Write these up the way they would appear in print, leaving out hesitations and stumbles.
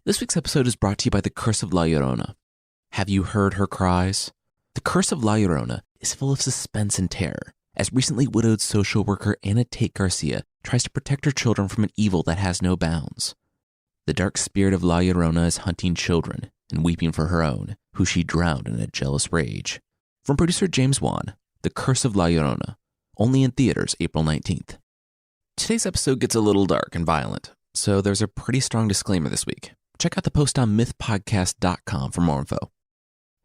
This week's episode is brought to you by The Curse of La Llorona. Have you heard her cries? The Curse of La Llorona is full of suspense and terror, as recently widowed social worker Ana Tate Garcia tries to protect her children from an evil that has no bounds. The dark spirit of La Llorona is hunting children and weeping for her own, who she drowned in a jealous rage. From producer James Wan, The Curse of La Llorona, only in theaters April 19th. Today's episode gets a little dark and violent, so there's a pretty strong disclaimer this week. Check out the post on mythpodcast.com for more info.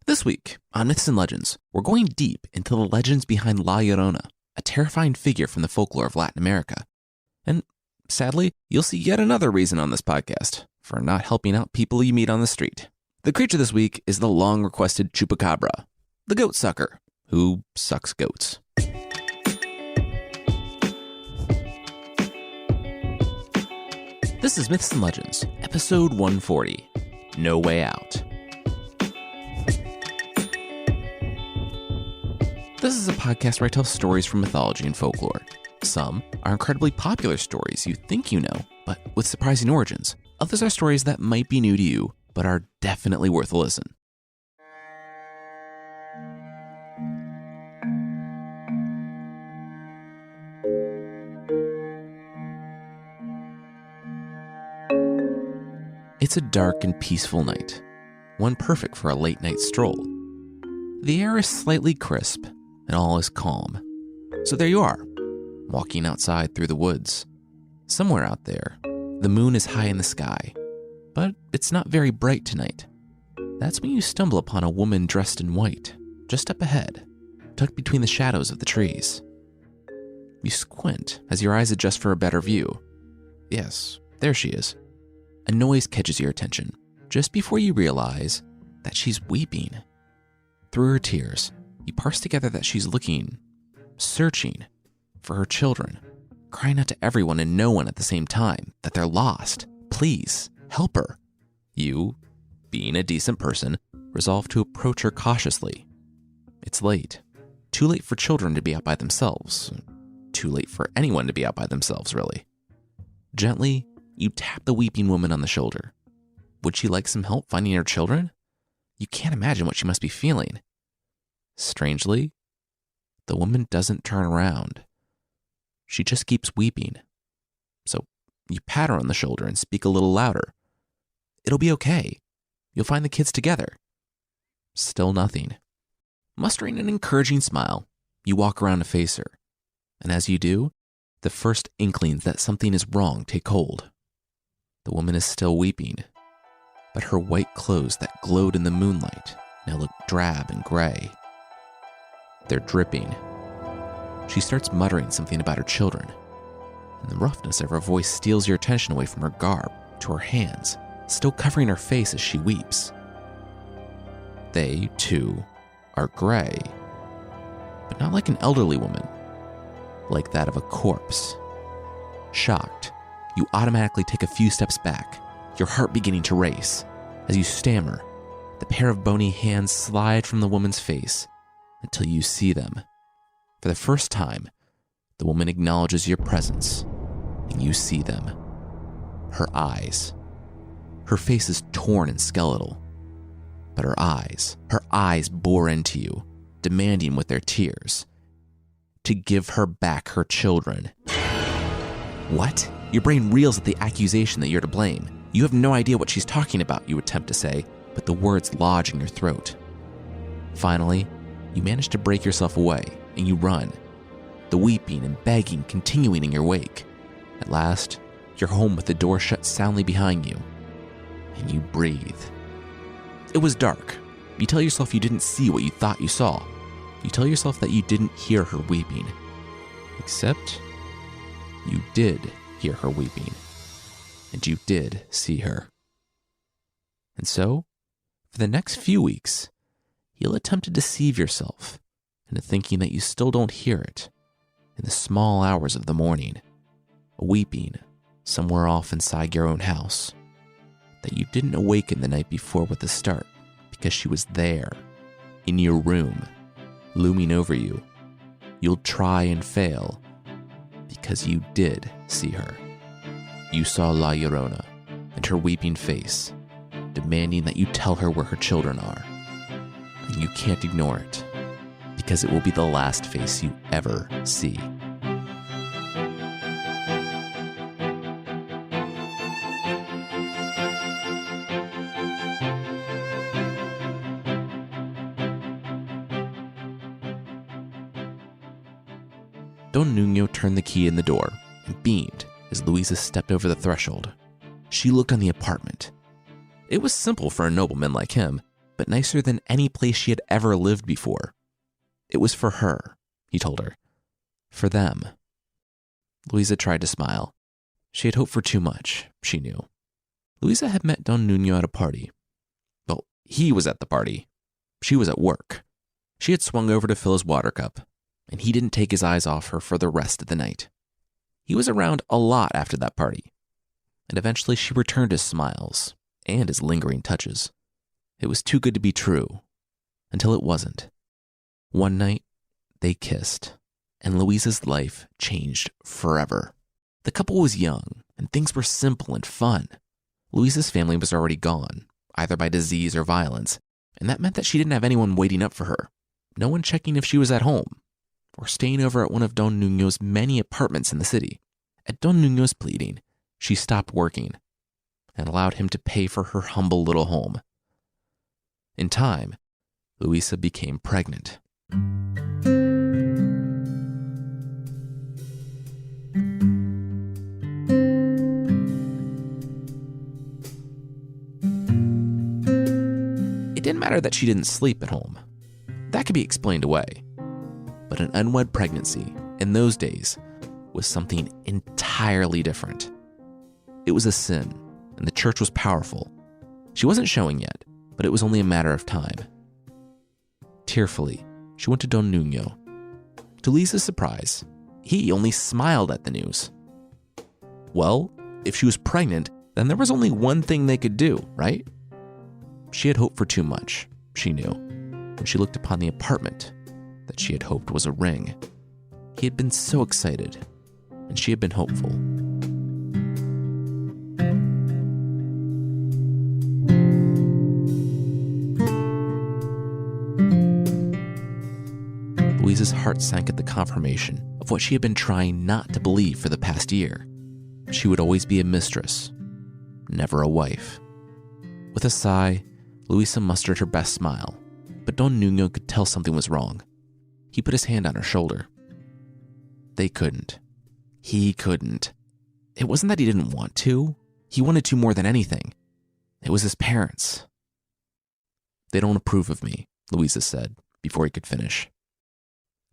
This week, on Myths and Legends, we're going deep into the legends behind La Llorona, a terrifying figure from the folklore of Latin America. And sadly, you'll see yet another reason on this podcast for not helping out people you meet on the street. The creature this week is the long-requested chupacabra, the goat sucker, who sucks goats. This is Myths and Legends, episode 140, No Way Out. This is a podcast where I tell stories from mythology and folklore. Some are incredibly popular stories you think you know, but with surprising origins. Others are stories that might be new to you, but are definitely worth a listen. It's a dark and peaceful night, one perfect for a late-night stroll. The air is slightly crisp, and all is calm. So there you are, walking outside through the woods. Somewhere out there, the moon is high in the sky, but it's not very bright tonight. That's when you stumble upon a woman dressed in white, just up ahead, tucked between the shadows of the trees. You squint as your eyes adjust for a better view. Yes, there she is. A noise catches your attention just before you realize that she's weeping. Through her tears, you parse together that she's looking, searching for her children, crying out to everyone and no one at the same time that they're lost. Please, help her. You, being a decent person, resolve to approach her cautiously. It's late. Too late for children to be out by themselves. Too late for anyone to be out by themselves, really. Gently, you tap the weeping woman on the shoulder. Would she like some help finding her children? You can't imagine what she must be feeling. Strangely, the woman doesn't turn around. She just keeps weeping. So you pat her on the shoulder and speak a little louder. It'll be okay. You'll find the kids together. Still nothing. Mustering an encouraging smile, you walk around to face her. And as you do, the first inklings that something is wrong take hold. The woman is still weeping, but her white clothes that glowed in the moonlight now look drab and gray. They're dripping. She starts muttering something about her children, and the roughness of her voice steals your attention away from her garb to her hands, still covering her face as she weeps. They, too, are gray, but not like an elderly woman, like that of a corpse. Shocked, you automatically take a few steps back, your heart beginning to race. As you stammer, the pair of bony hands slide from the woman's face until you see them. For the first time, the woman acknowledges your presence, and you see them. Her eyes. Her face is torn and skeletal, but her eyes bore into you, demanding with their tears to give her back her children. What? Your brain reels at the accusation that you're to blame. You have no idea what she's talking about, you attempt to say, but the words lodge in your throat. Finally, you manage to break yourself away, and you run, the weeping and begging continuing in your wake. At last, you're home with the door shut soundly behind you, and you breathe. It was dark. You tell yourself you didn't see what you thought you saw. You tell yourself that you didn't hear her weeping. Except, you did hear her weeping, and you did see her. And so, for the next few weeks, you'll attempt to deceive yourself into thinking that you still don't hear it in the small hours of the morning, weeping somewhere off inside your own house, that you didn't awaken the night before with a start because she was there, in your room, looming over you. You'll try and fail because you did see her. You saw La Llorona and her weeping face demanding that you tell her where her children are. And you can't ignore it, because it will be the last face you ever see. Don Nuno turned the key in the door and beamed as Luisa stepped over the threshold. She looked on the apartment. It was simple for a nobleman like him, but nicer than any place she had ever lived before. It was for her, he told her. For them. Luisa tried to smile. She had hoped for too much, she knew. Luisa had met Don Nuno at a party. Well, he was at the party. She was at work. She had swung over to fill his water cup, and he didn't take his eyes off her for the rest of the night. He was around a lot after that party, and eventually she returned his smiles and his lingering touches. It was too good to be true, until it wasn't. One night, they kissed, and Luisa's life changed forever. The couple was young, and things were simple and fun. Luisa's family was already gone, either by disease or violence, and that meant that she didn't have anyone waiting up for her, no one checking if she was at home, or staying over at one of Don Nuno's many apartments in the city. At Don Nuno's pleading, she stopped working and allowed him to pay for her humble little home. In time, Luisa became pregnant. It didn't matter that she didn't sleep at home. That could be explained away. But an unwed pregnancy in those days was something entirely different. It was a sin, and the church was powerful. She wasn't showing yet, but it was only a matter of time. Tearfully, she went to Don Nuno. To Lisa's surprise, he only smiled at the news. Well, if she was pregnant, then there was only one thing they could do, right? She had hoped for too much, she knew, when she looked upon the apartment that she had hoped was a ring. He had been so excited, and she had been hopeful. Louisa's heart sank at the confirmation of what she had been trying not to believe for the past year. She would always be a mistress, never a wife. With a sigh, Luisa mustered her best smile, but Don Nuno could tell something was wrong. He put his hand on her shoulder. They couldn't. He couldn't. It wasn't that he didn't want to. He wanted to more than anything. It was his parents. They don't approve of me, Luisa said before he could finish.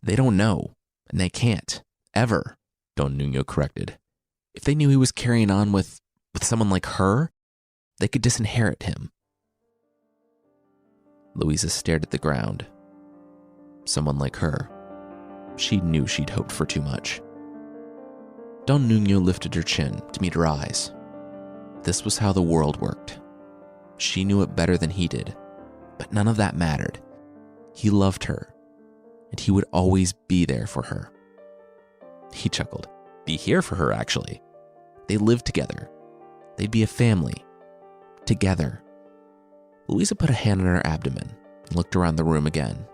They don't know, and they can't, ever, Don Nuno corrected. If they knew he was carrying on with someone like her, they could disinherit him. Luisa stared at the ground. Someone like her. She knew she'd hoped for too much. Don Nuno lifted her chin to meet her eyes. This was how the world worked. She knew it better than he did, but none of that mattered. He loved her, and he would always be there for her. He chuckled. Be here for her, actually. They lived together. They'd be a family. Together. Luisa put a hand on her abdomen and looked around the room again.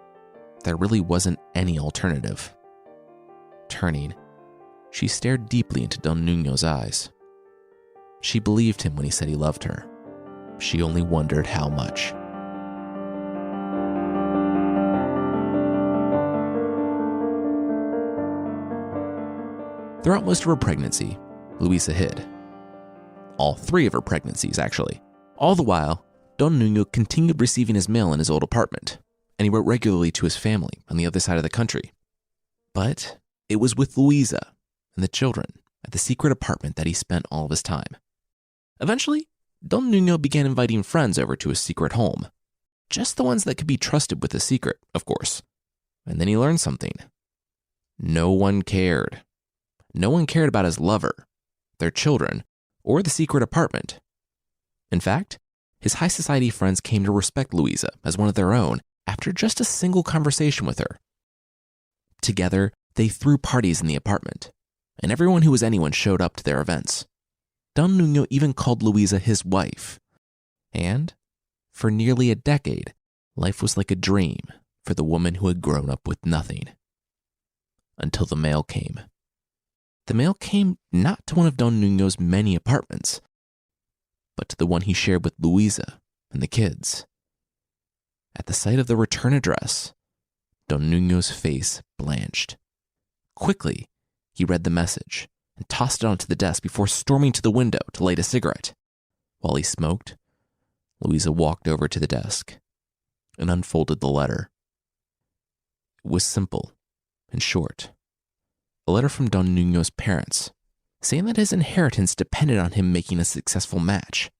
There really wasn't any alternative. Turning, she stared deeply into Don Nuno's eyes. She believed him when he said he loved her. She only wondered how much. Throughout most of her pregnancy, Luisa hid. All 3 of her pregnancies, actually. All the while, Don Nuno continued receiving his mail in his old apartment, and he wrote regularly to his family on the other side of the country. But it was with Luisa and the children at the secret apartment that he spent all of his time. Eventually, Don Nuno began inviting friends over to his secret home. Just the ones that could be trusted with a secret, of course. And then he learned something. No one cared. No one cared about his lover, their children, or the secret apartment. In fact, his high society friends came to respect Luisa as one of their own after just a single conversation with her. Together, they threw parties in the apartment, and everyone who was anyone showed up to their events. Don Nuno even called Luisa his wife, and For nearly a decade, life was like a dream for the woman who had grown up with nothing. Until the mail came. The mail came not to one of Don Nuno's many apartments, but to the one he shared with Luisa and the kids. At the sight of the return address, Don Nuno's face blanched. Quickly, he read the message and tossed it onto the desk before storming to the window to light a cigarette. While he smoked, Luisa walked over to the desk and unfolded the letter. It was simple and short. A letter from Don Nuno's parents, saying that his inheritance depended on him making a successful match.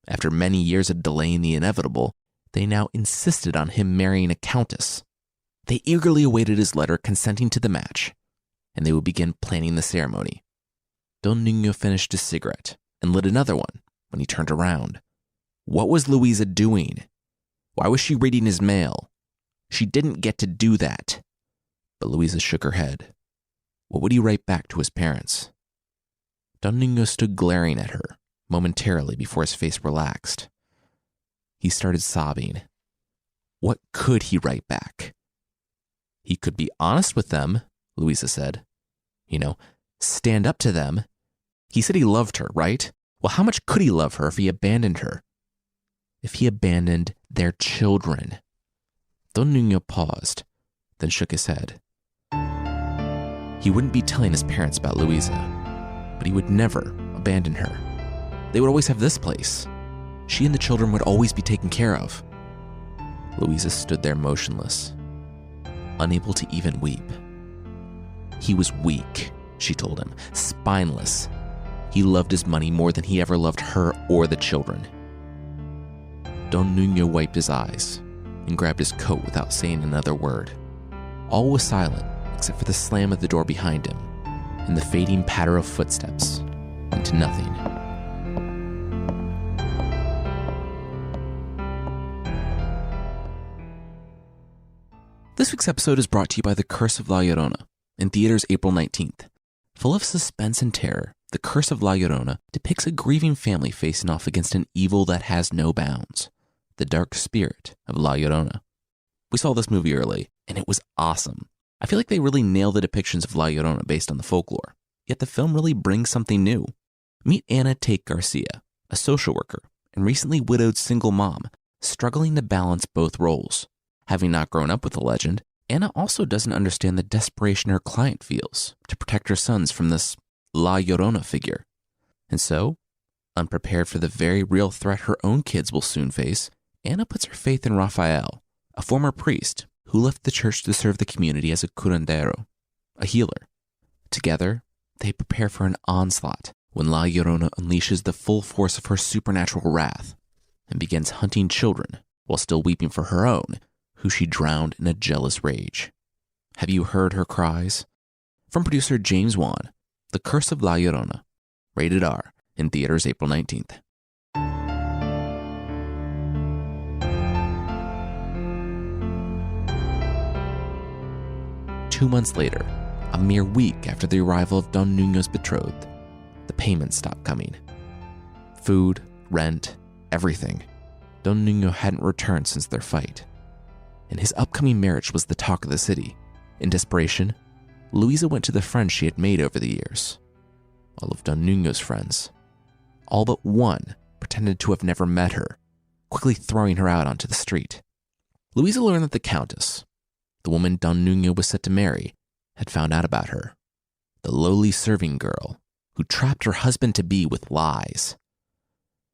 After many years of delaying the inevitable, they now insisted on him marrying a countess. They eagerly awaited his letter consenting to the match, and they would begin planning the ceremony. Don Nuno finished his cigarette and lit another one when he turned around. What was Luisa doing? Why was she reading his mail? She didn't get to do that. But Luisa shook her head. What would he write back to his parents? Don Nuno stood glaring at her momentarily before his face relaxed. He started sobbing. What could he write back? He could be honest with them, Luisa said. Stand up to them. He said he loved her, right? Well, how much could he love her if he abandoned her? If he abandoned their children? Don Nuno paused, then shook his head. He wouldn't be telling his parents about Luisa, but he would never abandon her. They would always have this place. She and the children would always be taken care of. Luisa stood there motionless, unable to even weep. He was weak, she told him, spineless. He loved his money more than he ever loved her or the children. Don Nuno wiped his eyes and grabbed his coat without saying another word. All was silent except for the slam of the door behind him and the fading patter of footsteps into nothing. This week's episode is brought to you by The Curse of La Llorona, in theaters April 19th. Full of suspense and terror, The Curse of La Llorona depicts a grieving family facing off against an evil that has no bounds, the dark spirit of La Llorona. We saw this movie early, and it was awesome. I feel like they really nail the depictions of La Llorona based on the folklore, yet the film really brings something new. Meet Ana Tate Garcia, a social worker and recently widowed single mom, struggling to balance both roles. Having not grown up with the legend, Anna also doesn't understand the desperation her client feels to protect her sons from this La Llorona figure. And so, unprepared for the very real threat her own kids will soon face, Anna puts her faith in Rafael, a former priest who left the church to serve the community as a curandero, a healer. Together, they prepare for an onslaught when La Llorona unleashes the full force of her supernatural wrath and begins hunting children while still weeping for her own, who she drowned in a jealous rage. Have you heard her cries? From producer James Wan, The Curse of La Llorona, rated R, in theaters April 19th. Two months later, a mere week after the arrival of Don Nuno's betrothed, the payments stopped coming. Food, rent, everything. Don Nuno hadn't returned since their fight, and his upcoming marriage was the talk of the city. In desperation, Luisa went to the friends she had made over the years. All of Don Nuno's friends, all but one, pretended to have never met her, quickly throwing her out onto the street. Luisa learned that the Countess, the woman Don Nuno was set to marry, had found out about her. The lowly serving girl who trapped her husband-to-be with lies.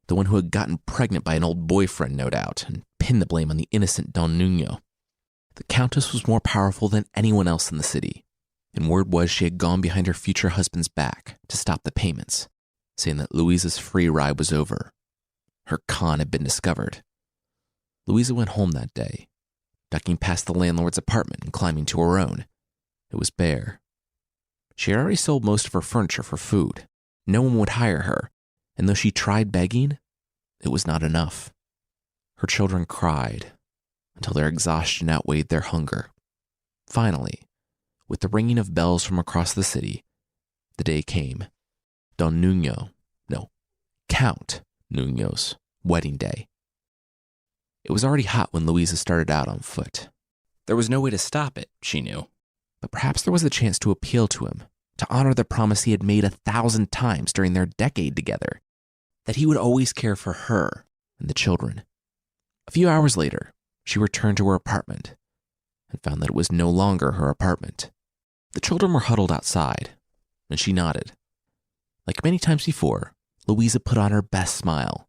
The one who had gotten pregnant by an old boyfriend, no doubt, and pinned the blame on the innocent Don Nuno. The Countess was more powerful than anyone else in the city, and word was she had gone behind her future husband's back to stop the payments, saying that Luisa's free ride was over. Her con had been discovered. Luisa went home that day, ducking past the landlord's apartment and climbing to her own. It was bare. She had already sold most of her furniture for food. No one would hire her, and though she tried begging, it was not enough. Her children cried until their exhaustion outweighed their hunger. Finally, with the ringing of bells from across the city, the day came. Count Nuno's wedding day. It was already hot when Louisa started out on foot. There was no way to stop it, she knew. But perhaps there was a chance to appeal to him, to honor the promise he had made 1,000 times during their decade together, that he would always care for her and the children. A few hours later, she returned to her apartment and found that it was no longer her apartment. The children were huddled outside, and she nodded. Like many times before, Louisa put on her best smile.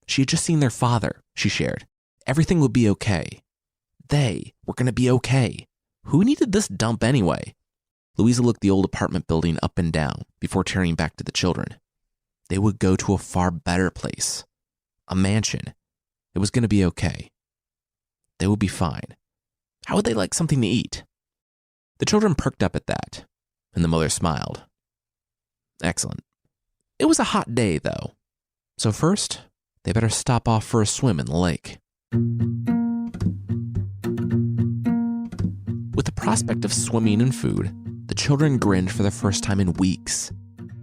She had just seen their father, she shared. Everything would be okay. They were going to be okay. Who needed this dump anyway? Louisa looked the old apartment building up and down before turning back to the children. They would go to a far better place. A mansion. It was going to be okay. They would be fine. How would they like something to eat? The children perked up at that, and the mother smiled. Excellent. It was a hot day, though. So first, they better stop off for a swim in the lake. With the prospect of swimming and food, the children grinned for the first time in weeks.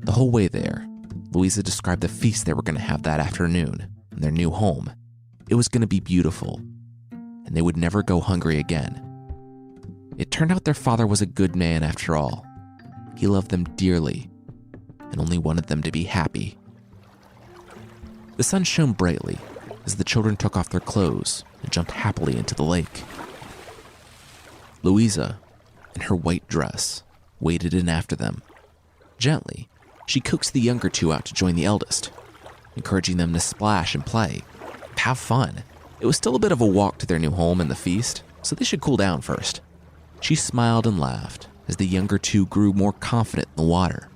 The whole way there, Louisa described the feast they were going to have that afternoon in their new home. It was going to be beautiful, and they would never go hungry again. It turned out their father was a good man after all. He loved them dearly and only wanted them to be happy. The sun shone brightly as the children took off their clothes and jumped happily into the lake. Louisa, in her white dress, waded in after them. Gently, she coaxed the younger two out to join the eldest, encouraging them to splash and play, have fun. It was still a bit of a walk to their new home and the feast, so they should cool down first. She smiled and laughed as the younger two grew more confident in the water,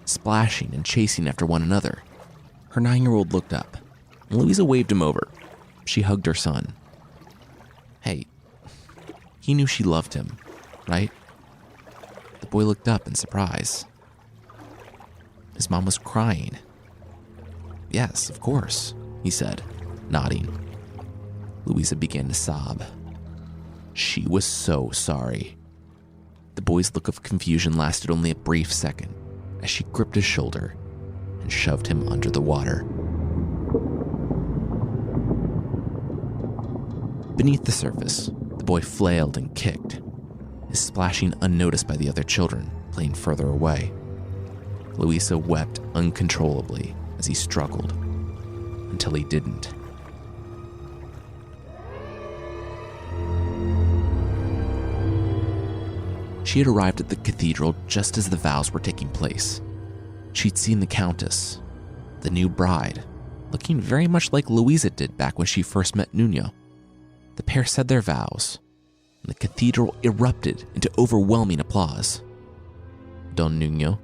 splashing and chasing after one another. Her 9-year-old looked up, and Louisa waved him over. She hugged her son. Hey, he knew she loved him, right? The boy looked up in surprise. His mom was crying. Yes, of course, he said, nodding. Louisa began to sob. She was so sorry. The boy's look of confusion lasted only a brief second as she gripped his shoulder and shoved him under the water. Beneath the surface, the boy flailed and kicked, his splashing unnoticed by the other children playing further away. Louisa wept uncontrollably as he struggled, until he didn't. She had arrived at the cathedral just as the vows were taking place. She'd seen the Countess, the new bride, looking very much like Louisa did back when she first met Nuno. The pair said their vows, and the cathedral erupted into overwhelming applause. Don Nuno,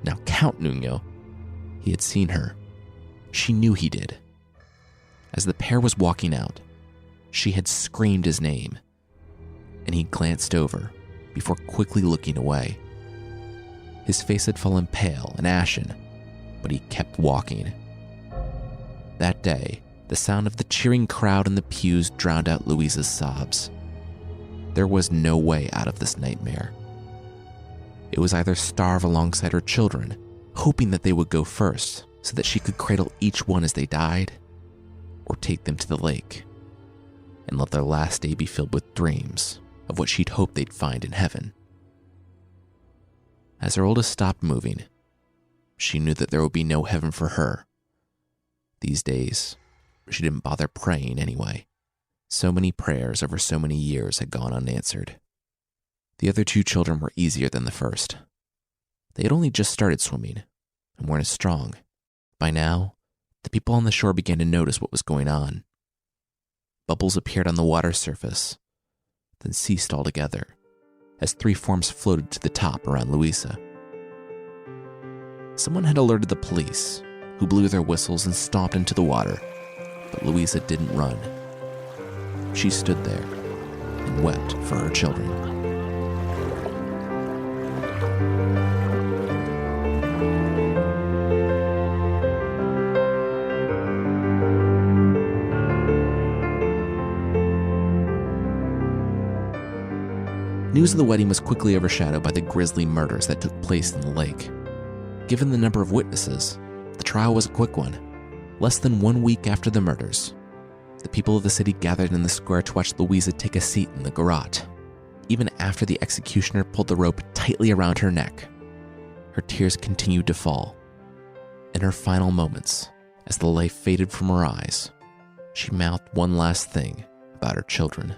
now Count Nuno, he had seen her. She knew he did. As the pair was walking out, she had screamed his name, and he glanced over before quickly looking away. His face had fallen pale and ashen, but he kept walking. That day, the sound of the cheering crowd in the pews drowned out Louisa's sobs. There was no way out of this nightmare. It was either starve alongside her children, hoping that they would go first so that she could cradle each one as they died, or take them to the lake and let their last day be filled with dreams of what she'd hoped they'd find in heaven. As her oldest stopped moving, she knew that there would be no heaven for her. These days, she didn't bother praying anyway. So many prayers over so many years had gone unanswered. The other two children were easier than the first. They had only just started swimming and weren't as strong. By now, the people on the shore began to notice what was going on. Bubbles appeared on the water surface, then ceased altogether as 3 forms floated to the top around Louisa. Someone had alerted the police, who blew their whistles and stomped into the water, but Louisa didn't run. She stood there and wept for her children. News of the wedding was quickly overshadowed by the grisly murders that took place in the lake. Given the number of witnesses, the trial was a quick one. Less than 1 week after the murders, The people of the city gathered in the square to watch Louisa take a seat in the garrote, even after the executioner pulled the rope tightly around her neck. Her tears continued to fall. In her final moments, as the light faded from her eyes, she mouthed one last thing about her children.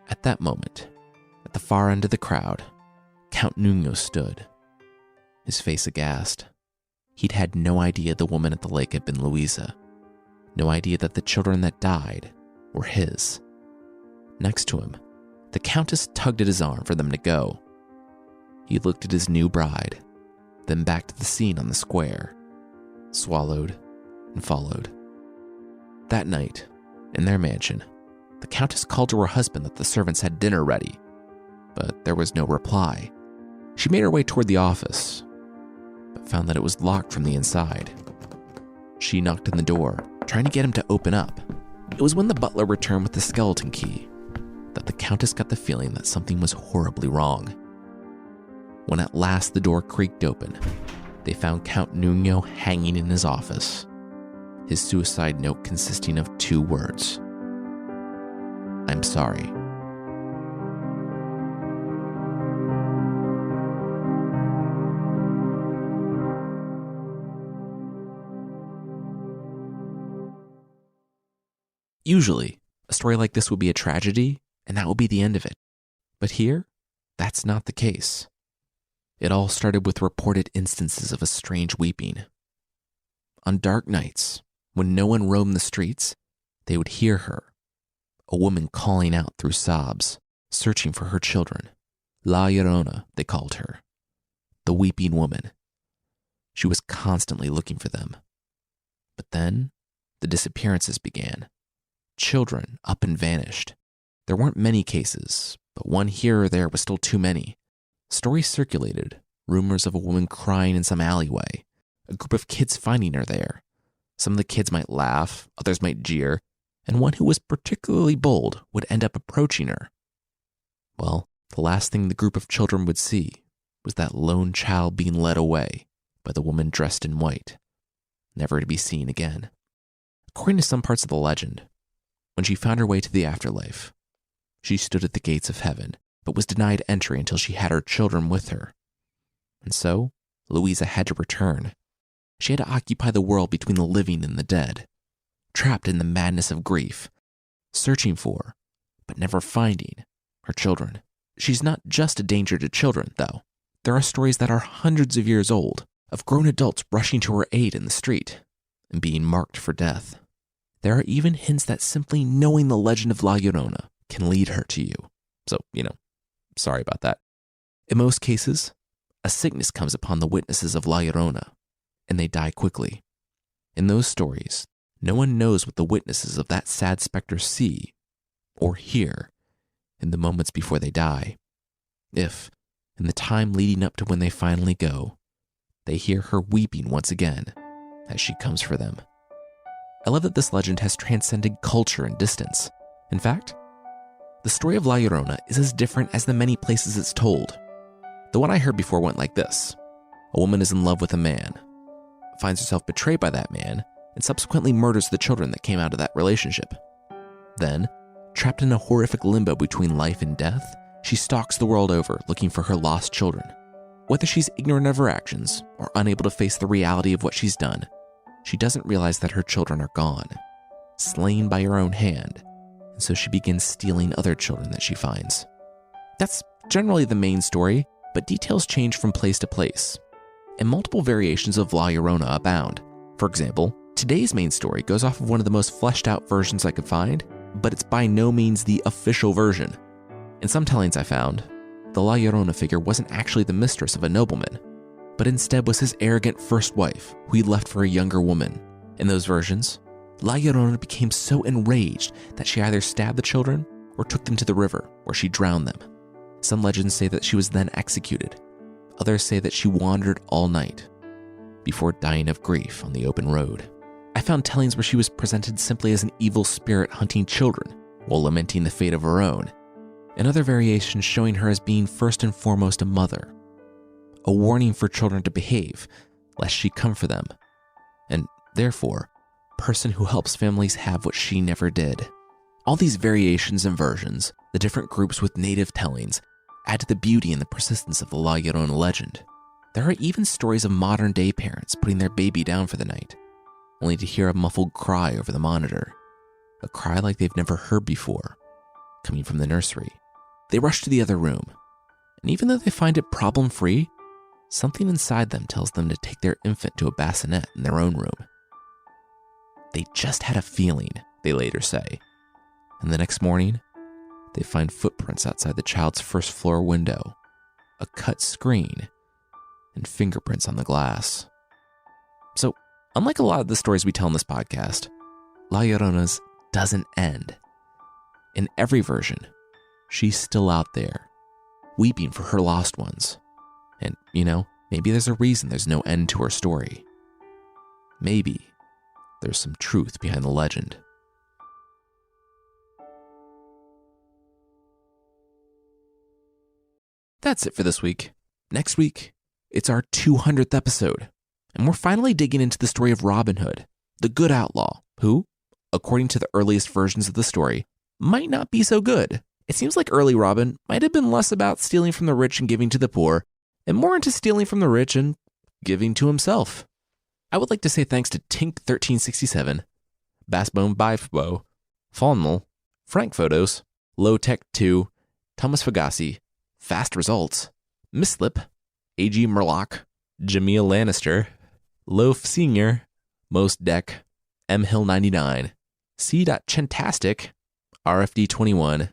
At that moment, at the far end of the crowd, Count Nuno stood, his face aghast. He'd had no idea the woman at the lake had been Louisa, no idea that the children that died were his. Next to him, the Countess tugged at his arm for them to go. He looked at his new bride, then back to the scene on the square, swallowed and followed. That night, in their mansion, the Countess called to her husband that the servants had dinner ready, but there was no reply. She made her way toward the office, but found that it was locked from the inside. She knocked on the door, trying to get him to open up. It was when the butler returned with the skeleton key that the Countess got the feeling that something was horribly wrong. When at last the door creaked open, they found Count Nuno hanging in his office, his suicide note consisting of 2 words: "I'm sorry." Usually, a story like this would be a tragedy, and that would be the end of it. But here, that's not the case. It all started with reported instances of a strange weeping. On dark nights, when no one roamed the streets, they would hear her, a woman calling out through sobs, searching for her children. La Llorona, they called her, the weeping woman. She was constantly looking for them. But then, the disappearances began. Children up and vanished. There weren't many cases, but one here or there was still too many. Stories circulated, rumors of a woman crying in some alleyway, a group of kids finding her there. Some of the kids might laugh, others might jeer, and one who was particularly bold would end up approaching her. Well, the last thing the group of children would see was that lone child being led away by the woman dressed in white, never to be seen again. According to some parts of the legend, when she found her way to the afterlife, she stood at the gates of heaven, but was denied entry until she had her children with her. And so, Louisa had to return. She had to occupy the world between the living and the dead, trapped in the madness of grief, searching for, but never finding, her children. She's not just a danger to children, though. There are stories that are hundreds of years old, of grown adults rushing to her aid in the street and being marked for death. There are even hints that simply knowing the legend of La Llorona can lead her to you. So, sorry about that. In most cases, a sickness comes upon the witnesses of La Llorona, and they die quickly. In those stories, no one knows what the witnesses of that sad specter see or hear in the moments before they die. If, in the time leading up to when they finally go, they hear her weeping once again as she comes for them. I love that this legend has transcended culture and distance. In fact, the story of La Llorona is as different as the many places it's told. The one I heard before went like this. A woman is in love with a man, finds herself betrayed by that man, and subsequently murders the children that came out of that relationship. Then, trapped in a horrific limbo between life and death, she stalks the world over looking for her lost children. Whether she's ignorant of her actions or unable to face the reality of what she's done, she doesn't realize that her children are gone, slain by her own hand, and so she begins stealing other children that she finds. That's generally the main story, but details change from place to place, and multiple variations of La Llorona abound. For example, today's main story goes off of one of the most fleshed out versions I could find, but it's by no means the official version. In some tellings I found, the La Llorona figure wasn't actually the mistress of a nobleman, but instead was his arrogant first wife, who he left for a younger woman. In those versions, La Llorona became so enraged that she either stabbed the children or took them to the river, where she drowned them. Some legends say that she was then executed. Others say that she wandered all night, before dying of grief on the open road. I found tellings where she was presented simply as an evil spirit hunting children, while lamenting the fate of her own, and other variations showing her as being first and foremost a mother, a warning for children to behave, lest she come for them, and therefore person who helps families have what she never did. All these variations and versions, the different groups with native tellings, add to the beauty and the persistence of the La Llorona legend. There are even stories of modern-day parents putting their baby down for the night, only to hear a muffled cry over the monitor, a cry like they've never heard before, coming from the nursery. They rush to the other room, and even though they find it problem-free, something inside them tells them to take their infant to a bassinet in their own room. They just had a feeling, they later say, and the next morning, they find footprints outside the child's first-floor window, a cut screen, and fingerprints on the glass. So, unlike a lot of the stories we tell in this podcast, La Llorona's doesn't end. In every version, she's still out there, weeping for her lost ones. And, maybe there's a reason there's no end to her story. Maybe there's some truth behind the legend. That's it for this week. Next week, it's our 200th episode, and we're finally digging into the story of Robin Hood, the good outlaw, who, according to the earliest versions of the story, might not be so good. It seems like early Robin might have been less about stealing from the rich and giving to the poor, and more into stealing from the rich and giving to himself. I would like to say thanks to Tink1367, Bassbone Bifbo, Fawnmal, Frank Photos, Low Tech 2, Thomas Fagassi, Fast Results, Mislip, A.G. Murlock, Jameel Lannister, Loaf Senior, Most Deck, M Hill 99, C.Chentastic, RFD21,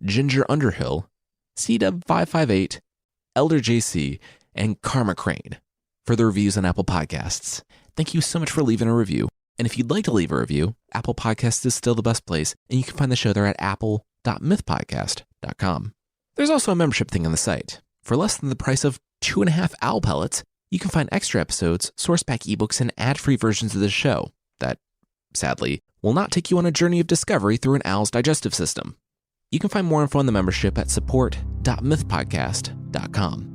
Ginger Underhill, CW 558, Elder JC, and Karma Crane for the reviews on Apple Podcasts. Thank you so much for leaving a review. And if you'd like to leave a review, Apple Podcasts is still the best place, and you can find the show there at apple.mythpodcast.com. There's also a membership thing on the site. For less than the price of 2.5 owl pellets, you can find extra episodes, source pack ebooks, and ad-free versions of the show that, sadly, will not take you on a journey of discovery through an owl's digestive system. You can find more info on the membership at support.mythpodcast.com.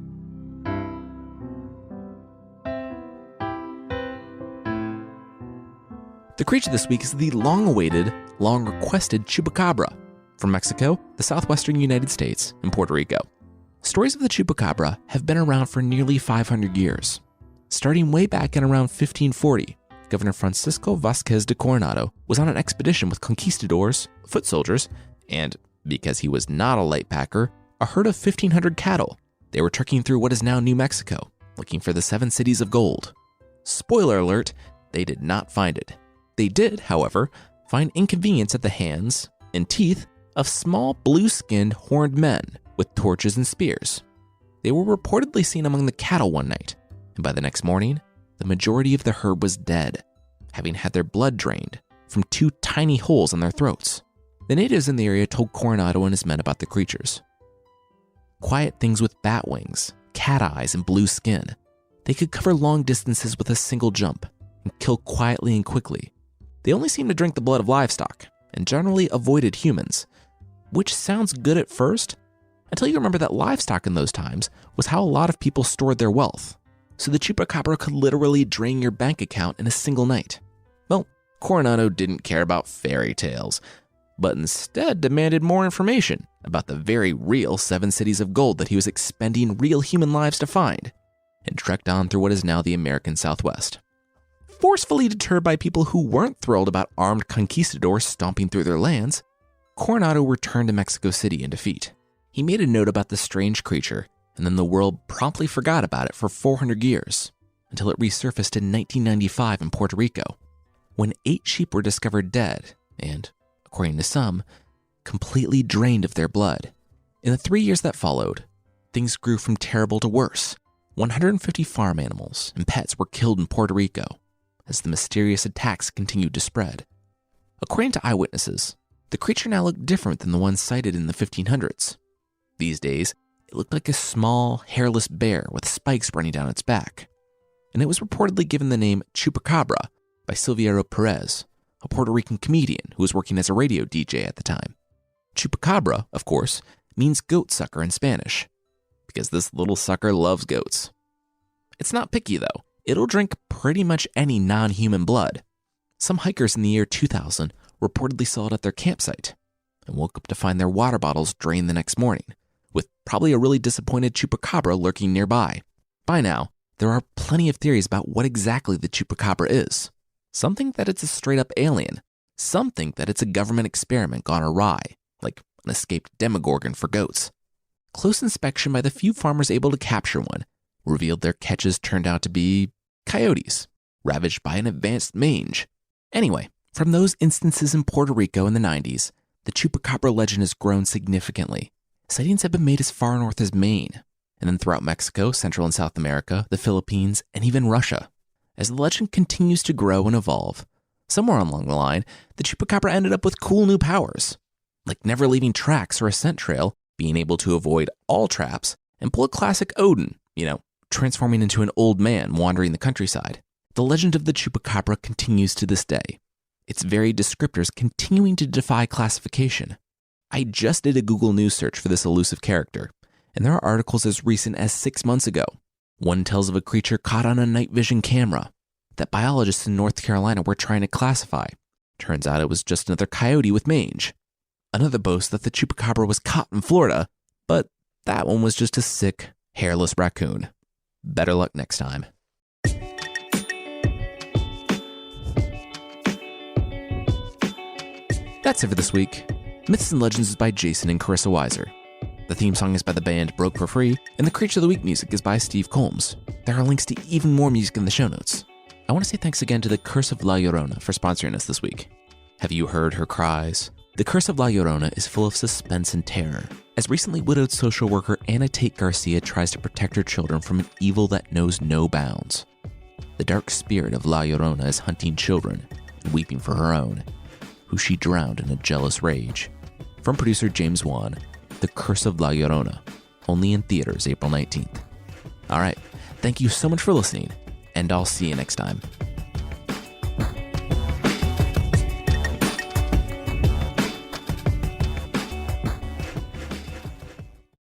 The creature this week is the long-awaited, long-requested chupacabra from Mexico, the southwestern United States, and Puerto Rico. Stories of the chupacabra have been around for nearly 500 years. Starting way back in around 1540, Governor Francisco Vázquez de Coronado was on an expedition with conquistadors, foot soldiers, and, because he was not a light packer, a herd of 1,500 cattle. They were trekking through what is now New Mexico, looking for the 7 cities of gold. Spoiler alert, they did not find it. They did, however, find inconvenience at the hands and teeth of small blue-skinned horned men with torches and spears. They were reportedly seen among the cattle one night, and by the next morning, the majority of the herd was dead, having had their blood drained from 2 tiny holes in their throats. The natives in the area told Coronado and his men about the creatures. Quiet things with bat wings, cat eyes, and blue skin. They could cover long distances with a single jump and kill quietly and quickly. They only seemed to drink the blood of livestock and generally avoided humans, which sounds good at first, until you remember that livestock in those times was how a lot of people stored their wealth. So the chupacabra could literally drain your bank account in a single night. Well, Coronado didn't care about fairy tales, but instead demanded more information about the very real 7 cities of gold that he was expending real human lives to find, and trekked on through what is now the American Southwest. Forcefully deterred by people who weren't thrilled about armed conquistadors stomping through their lands, Coronado returned to Mexico City in defeat. He made a note about the strange creature, and then the world promptly forgot about it for 400 years, until it resurfaced in 1995 in Puerto Rico, when 8 sheep were discovered dead and, according to some, completely drained of their blood. In the 3 years that followed, things grew from terrible to worse. 150 farm animals and pets were killed in Puerto Rico as the mysterious attacks continued to spread. According to eyewitnesses, the creature now looked different than the one sighted in the 1500s. These days, it looked like a small, hairless bear with spikes running down its back, and it was reportedly given the name Chupacabra by Silverio Perez, a Puerto Rican comedian who was working as a radio DJ at the time. Chupacabra, of course, means goat sucker in Spanish, because this little sucker loves goats. It's not picky though. It'll drink pretty much any non-human blood. Some hikers in the year 2000 reportedly saw it at their campsite and woke up to find their water bottles drained the next morning, with probably a really disappointed chupacabra lurking nearby. By now, there are plenty of theories about what exactly the chupacabra is. Some think that it's a straight-up alien. Some think that it's a government experiment gone awry, like an escaped demogorgon for goats. Close inspection by the few farmers able to capture one revealed their catches turned out to be coyotes, ravaged by an advanced mange. Anyway, from those instances in Puerto Rico in the 90s, the chupacabra legend has grown significantly. Sightings have been made as far north as Maine, and then throughout Mexico, Central and South America, the Philippines, and even Russia. As the legend continues to grow and evolve, somewhere along the line, the chupacabra ended up with cool new powers, like never leaving tracks or a scent trail, being able to avoid all traps, and pull a classic Odin, transforming into an old man wandering the countryside. The legend of the chupacabra continues to this day, its varied descriptors continuing to defy classification. I just did a Google News search for this elusive character, and there are articles as recent as 6 months ago. One tells of a creature caught on a night vision camera that biologists in North Carolina were trying to classify. Turns out it was just another coyote with mange. Another boasts that the chupacabra was caught in Florida, but that one was just a sick, hairless raccoon. Better luck next time. That's it for this week. Myths and Legends is by Jason and Carissa Weiser. The theme song is by the band Broke for Free, and the Creature of the Week music is by Steve Combs. There are links to even more music in the show notes. I want to say thanks again to The Curse of La Llorona for sponsoring us this week. Have you heard her cries? The Curse of La Llorona is full of suspense and terror, as recently widowed social worker Anna Tate Garcia tries to protect her children from an evil that knows no bounds. The dark spirit of La Llorona is hunting children and weeping for her own, who she drowned in a jealous rage. From producer James Wan, The Curse of La Llorona, only in theaters April 19th. All right, thank you so much for listening, and I'll see you next time.